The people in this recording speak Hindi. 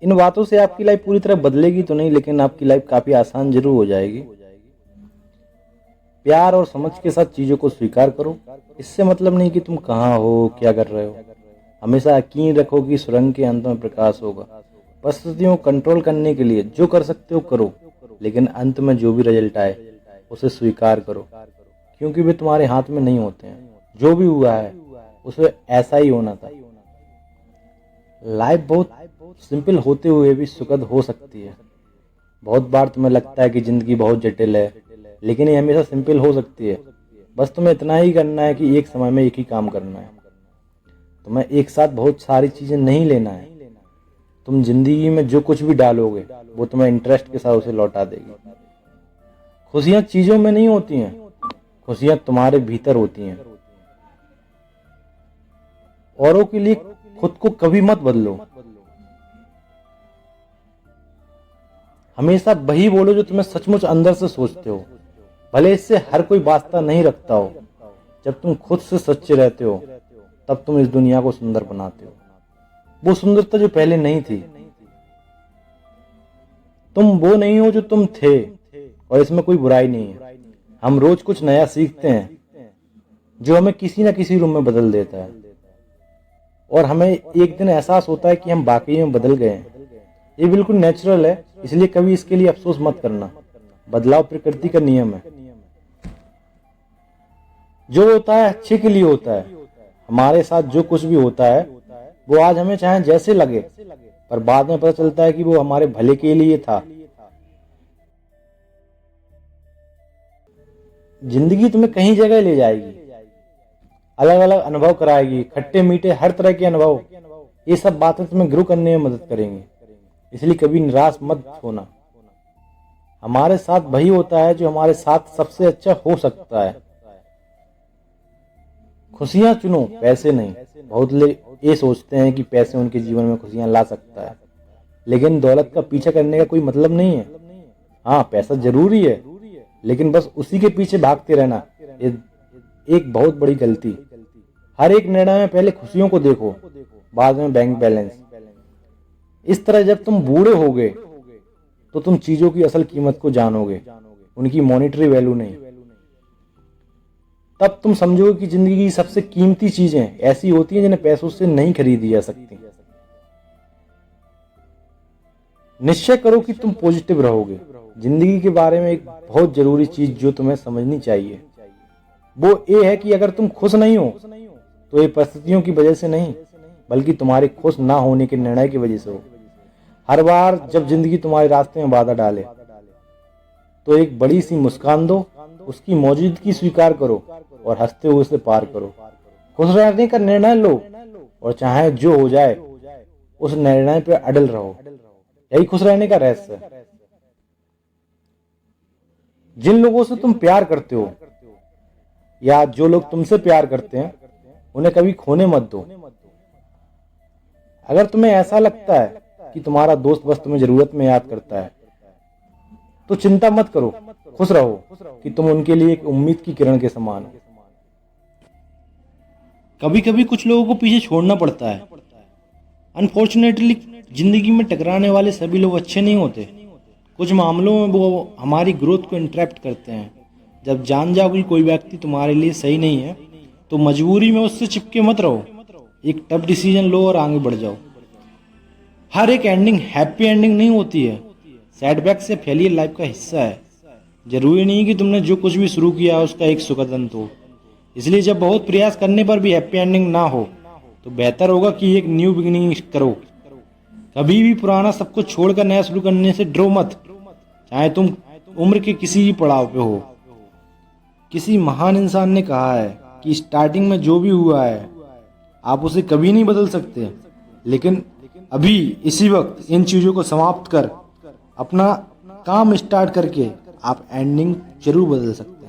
इन बातों से आपकी लाइफ पूरी तरह बदलेगी तो नहीं, लेकिन आपकी लाइफ काफी आसान जरूर हो जाएगी। प्यार और समझ के साथ चीजों को स्वीकार करो। इससे मतलब नहीं कि तुम कहाँ हो, क्या कर रहे हो। हमेशा यकीन रखो कि सुरंग के अंत में प्रकाश होगा। परिस्थितियों को कंट्रोल करने के लिए जो कर सकते हो करो, लेकिन अंत में जो भी रिजल्ट आए उसे स्वीकार करो, क्योंकि वे तुम्हारे हाथ में नहीं होते हैं। जो भी हुआ है उसे ऐसा ही होना था। लाइफ बहुत सिंपल होते हुए भी सुखद हो सकती है। बहुत बार तुम्हें लगता है कि जिंदगी बहुत जटिल है, लेकिन ये हमेशा सिंपल हो सकती है। बस तुम्हें इतना ही करना है कि एक समय में एक ही काम करना है। तुम्हें एक साथ बहुत सारी चीजें नहीं लेना है। तुम जिंदगी में जो कुछ भी डालोगे वो तुम्हें इंटरेस्ट के साथ उसे लौटा देगी। खुशियां चीजों में नहीं होती हैं, खुशियां तुम्हारे भीतर होती हैं। औरों के लिए खुद को कभी मत बदलो। हमेशा वही बोलो जो तुम्हें सचमुच अंदर से सोचते हो, भले इससे हर कोई वास्ता नहीं रखता हो। जब तुम खुद से सच्चे रहते हो तब तुम इस दुनिया को सुंदर बनाते हो, वो सुंदरता जो पहले नहीं थी। तुम वो नहीं हो जो तुम थे, और इसमें कोई बुराई नहीं है। हम रोज कुछ नया सीखते हैं जो हमें किसी न किसी रूप में बदल देता है, और हमें एक दिन एहसास होता है कि हम वाकई में बदल गए हैं। ये बिल्कुल नेचुरल है, इसलिए कभी इसके लिए अफसोस मत करना। बदलाव प्रकृति का नियम है। जो होता है अच्छे के लिए होता है। हमारे साथ जो कुछ भी होता है वो आज हमें चाहे जैसे लगे, पर बाद में पता चलता है कि वो हमारे भले के लिए था। जिंदगी तुम्हें कहीं जगह ले जाएगी, अलग अलग अनुभव कराएगी, खट्टे मीठे हर तरह के अनुभव। ये सब बातें तुम्हें ग्रो करने में मदद करेंगी, इसलिए कभी निराश मत होना। हमारे साथ वही होता है जो हमारे साथ सबसे अच्छा हो सकता है। खुशियां चुनो, पैसे नहीं। बहुत लोग ये सोचते हैं कि पैसे उनके जीवन में खुशियां ला सकता है, लेकिन दौलत का पीछा करने का कोई मतलब नहीं है। हाँ, पैसा जरूरी है, लेकिन बस उसी के पीछे भागते रहना एक बहुत बड़ी गलती। हर एक निर्णय में पहले खुशियों को देखो, बाद में बैंक बैलेंस। इस तरह जब तुम बूढ़े होगे तो तुम चीजों की असल कीमत को जानोगे, उनकी मॉनेटरी वैल्यू नहीं। तब तुम समझोगे कि जिंदगी की सबसे कीमती चीजें ऐसी होती हैं जिन्हें पैसों से नहीं खरीदी जा सकती। निश्चय करो कि तुम पॉजिटिव रहोगे। जिंदगी के बारे में एक बहुत जरूरी चीज जो तुम्हें समझनी चाहिए वो ये है कि अगर तुम खुश नहीं हो तो ये परिस्थितियों की वजह से नहीं, बल्कि तुम्हारे खुश ना होने के निर्णय की वजह से हो। हर बार जब जिंदगी तुम्हारे रास्ते में बाधा डाले तो एक बड़ी सी मुस्कान दो, उसकी मौजूदगी स्वीकार करो और हंसते हुए उसे पार करो। खुश रहने का निर्णय लो, और चाहे जो हो जाए उस निर्णय पर अड़ल रहो। यही खुश रहने का रहस्य है। जिन लोगों से तुम प्यार करते हो या जो लोग तुमसे प्यार करते हैं उन्हें कभी खोने मत दो। अगर तुम्हें ऐसा लगता है कि तुम्हारा दोस्त बस तुम्हें जरूरत में याद करता है तो चिंता मत करो, खुश रहो कि तुम उनके लिए एक उम्मीद की किरण के समान हो। कभी कभी कुछ लोगों को पीछे छोड़ना पड़ता है। अनफॉर्चुनेटली जिंदगी में टकराने वाले सभी लोग अच्छे नहीं होते। कुछ मामलों में वो हमारी ग्रोथ को इंटरप्ट करते हैं। जब जान जाओ कि कोई व्यक्ति तुम्हारे लिए सही नहीं है तो मजबूरी में उससे चिपके मत रहो। एक टफ डिसीजन लो और आगे बढ़ जाओ। हर एक एंडिंग हैप्पी एंडिंग नहीं होती है। सेटबैक से फेलियर लाइफ का हिस्सा है। जरूरी नहीं कि तुमने जो कुछ भी शुरू किया है उसका एक सुखद अंत हो। इसलिए जब बहुत प्रयास करने पर भी हैप्पी एंडिंग ना हो तो बेहतर होगा कि एक न्यू बिगिनिंग करो। कभी भी पुराना सब कुछ छोड़कर नया शुरू करने से डरो मत, चाहे तुम उम्र के किसी भी पड़ाव पे हो। किसी महान इंसान ने कहा है कि स्टार्टिंग में जो भी हुआ है आप उसे कभी नहीं बदल सकते, लेकिन अभी इसी वक्त इन चीजों को समाप्त कर अपना काम स्टार्ट करके आप एंडिंग जरूर बदल सकते हैं।